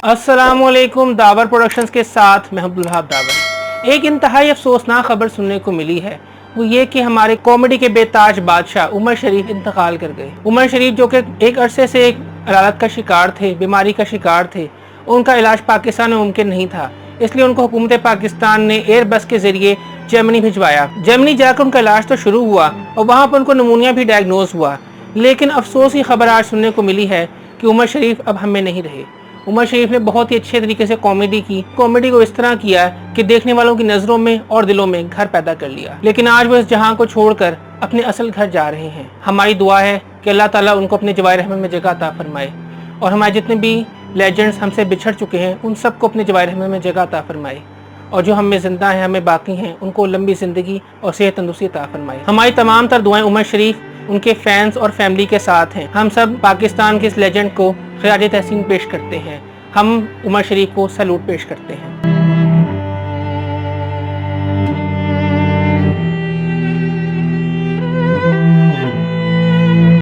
अस्सलामुअलैकुम। The power productions के साथ मैं अब्दुल वहाब दावर। एक इंतहाई अफसोसनाक खबर सुनने को मिली है, वो ये कि हमारे कॉमेडी के बेताज बादशाह उमर शरीफ इंतकाल कर गए। उमर शरीफ जो कि एक अरसे से एक अदालत का शिकार थे, बीमारी का शिकार थे, उनका इलाज पाकिस्तान में मुमकिन नहीं था, इसलिए उनको हुकूमत पाकिस्तान ने एयर बस के जरिए जर्मनी भिजवाया। जर्मनी जाकर उनका इलाज तो शुरू हुआ और वहाँ पर उनको नमूनिया भी डायग्नोज हुआ, लेकिन अफसोस की खबर आज सुनने को मिली है कि उमर शरीफ अब हमें नहीं रहे। उमर शरीफ ने बहुत ही अच्छे तरीके से कॉमेडी की, कॉमेडी को इस तरह किया कि देखने वालों की नज़रों में और दिलों में घर पैदा कर लिया, लेकिन आज वो इस जहां को छोड़कर अपने असल घर जा रहे हैं। हमारी दुआ है कि अल्लाह ताला उनको अपने जवाए रहमत में जगह अता फरमाए और हमारे जितने भी लेजेंड्स हमसे बिछड़ चुके हैं उन सबको अपने जवाए रहमत में जगह अता फरमाए, और जो हमें जिंदा हैं, हमें बाकी हैं, उनको लंबी ज़िंदगी और सेहत तंदुरुस्ती अता फरमाए। हमारी तमाम तर दुआएं उमर शरीफ, उनके फैंस और फैमिली के साथ हैं। हम सब पाकिस्तान के इस लेजेंड को खिराज तहसीन पेश करते हैं। हम उमर शरीफ को सैल्यूट पेश करते हैं।